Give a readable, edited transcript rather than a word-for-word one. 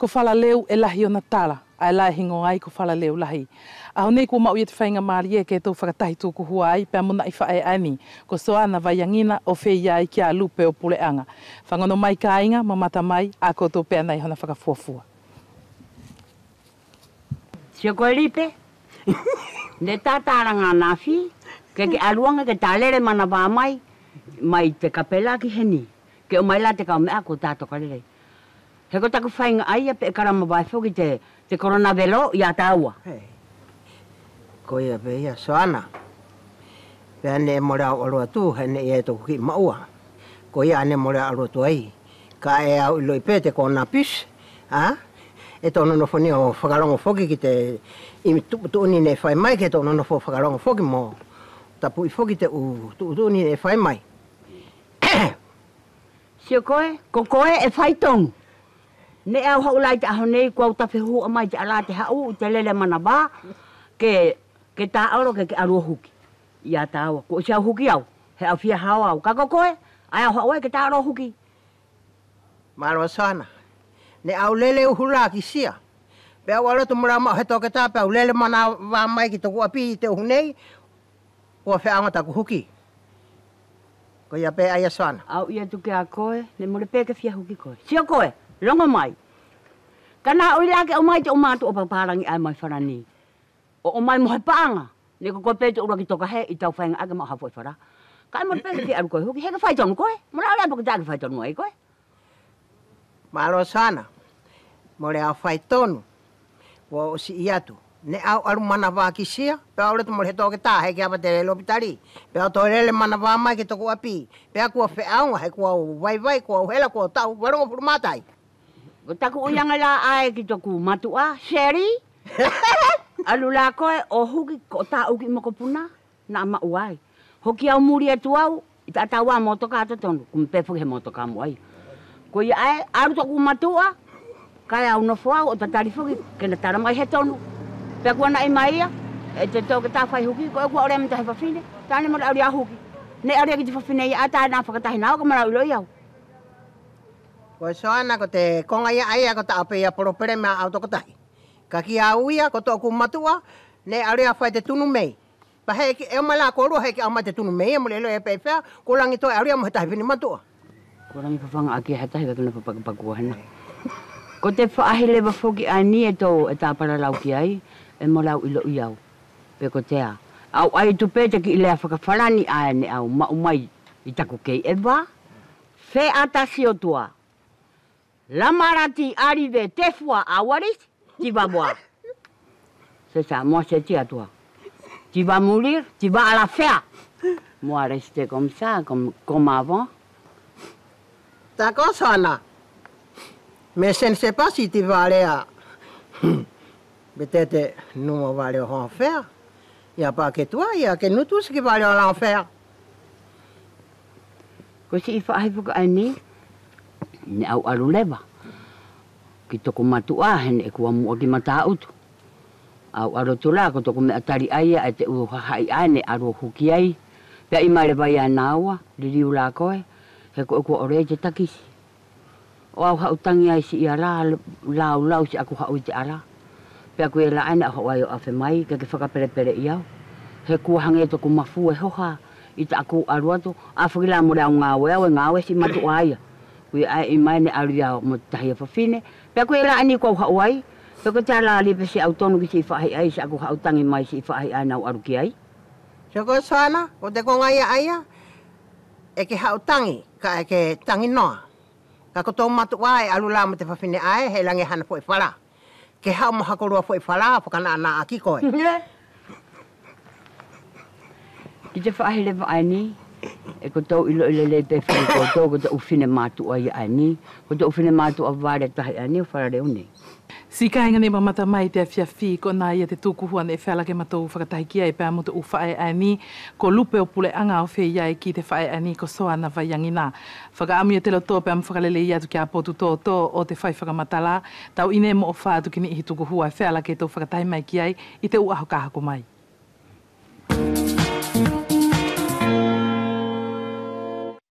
ko whala leu e lahi o na tala, ai lai hingo ai ko whala leu lahi. A honei ko mau i te whainga maari e ke tau whakatahi tūku hua ai, pia muna i whae ani, ko Soana Vaiagina o whea ai kia Lupe o Pule'aga. Whangono mai ka inga, mamata mai, a koutou pia nei hona whakafuafua. Sio koe Lipe, ne tātāranga nāwhi, ke aruanga ke tālere mana wā mai te kapela ki heni, ke o mai la te kao mea ko tātou kalere. He ko taku whainga aia pe e karama waifo ki te koronavelo i a tāua. Ko ia pe ia Soana. Pea ne more au alua tu, he ne ia toku ki maua. Ko ia ne more au alua tu ai. Ka e au ilo i pe te kona pis. E tono no foni o whakarongo whoki ki te imi tuuni ne whai mai ke tono no whakarongo whoki mo. Tapu i whoki te tuuni ne whai mai. Sio koe, ko koe e whai tongu. Ne au hau lai te aho nei kua utape hua mai te ala te hau te lele mana wā. Ke tā auro ke arua huki. Ia tā aua. Ko si au huki au. He au fia hao au. Kako koe? Ai au hau ke tā arua huki. Maro Soana. Ne au lele uhula ki sia. Pe au alo tumura mau he toke tā pe au lele mana wā mai ki toku api te uhunei. Kua whea anga taku huki. Ko ia pe aia Soana. Au ia tuke a koe. Ne mole pe ke fia huki koe. Sio koe. Longa mai. Kana oi lake o mai te o mātu o paparangi ai mai wharani. O mai mohe paanga. Ne ko koe pēte ura ki toka he i tau whainga aga mau hafo i whara. Kai mole pēte ki aru koe huki. He ka whai tonu koe. Mora olai paka tāki whai tonu ai koe. Malo Soana. Mole au whai tonu. Wa o si iatu. Ne au aru mana wā ki sia. Pea ule tu mole he toke tā he ki apa te lopitari. Pea o toirele mana wā mai ki toku api. Pea kua wheaunga he kua vai kua hela kua tau. Warongo puru mātai. Ko taku uianga la ai ki toku matua, Sherry. Alu la koe o huki ko tā uki moko puna na ama uai. Hoki au muri atu au, i ta taua motoka ato tonu, kumpefu he motoka mu ai. Ko i ai, aru toku matua, kai au no fuau o ta tarifuki kena tara mai he tonu. Pea kua na imaia, e te toke tā whai huki, ko e kua ore mta he whawhine, tāne mora auri a huki. Ne auri a ki te whawhine i a tā nā whakatahi nao, ka mara ilo i au. Ko Soana ko te konga ia aia ko ta ape ia poropere mea au toko tahi. Ka ki a uia ko toku matua, ne auri a whai te tunu mei. Pa he ki eo mai la korua he ki au mai te tunu mei, e mole elo e pe whea, ko langi toi auri a mo he tahi whini matua. Ko rangi whawhanga aki he tahi ka kina whapakapakua hena. Ko te whaahi lewa whoki ai ni e tō e tā paralau ki ai, e mo lau ilo i au. Pe ko tea. Au ai tu pēte ki i lea whakawharani ai ne au mau mai i taku kei e wā. Whe atasi o tua. La marati arrive te fois à Wallis, tu vas voir. C'est ça, moi c'est tia toi. Tu vas mourir, tu vas à la faire. Moi rester comme ça, comme avant. D'accord Soana. Mais je ne sais pas si tu vas aller à... Peut-être nous on va aller en enfer. Il n'y a pas que toi, il y a que nous tous qui vont aller à l'enfer. Ko si ifa ai fuka ai ni. Ne au aru lewa. Ki toko matua hene e kua mua ki mata utu. Au aro tula ko toko me atari aia e te uhahai ai ne aro huki ai. Pea ima le vai anaua, ririu la koe, he ko e kua ore te takisi. O au hautangi ai si i ara, lau si aku hau i te ara. Pea koe la aina au hawai o awhe mai, ke whakaperepere i au. He kua hange toko mafu e hoha, i ta aku aru atu, a whakila mo reo ngāwe si matu aia. Kui ai i mai ne aria mo tahi a whawhine. Pea koe la ani kua hau ai. Pea koe tā la Lipe si au tonu ki si whahi ai, si aku hau tangi mai si whahi ai nau aru ki ai. So ko Soana, o te konga ia aia, e ke hau tangi, ka e ke tangi noa. Ka ko tō matu ai, alu la mo te whawhine ai, he lange hana fo i whala. Ke hau mo hakorua fo i whala, whakana ana a ki koe. Ki te whahi lewa ai ni, e ko tau ilo le pe whai koutou, ko te uwhine mātua i ai ni, ko te uwhine mātua wāre tahi ai ni, o whara reo nei. Si ka inga ne mamata mai te whiawhi ko nā ia te tūkuhua ne whela ke matou whakatahi ki ai pēr mutu u whae ani ko Lupe o Pule'aga o whea ai ki te whae ani ko Soana Vaiagina. Whakaamu ia te loto pēr mwhakalele i atu ki a potu tō o te whai whakamatala tau ine mo o whātu ki ni ihi tūkuhua e whela ke tō whakatahi mai ki ai i te uaho kahako mai.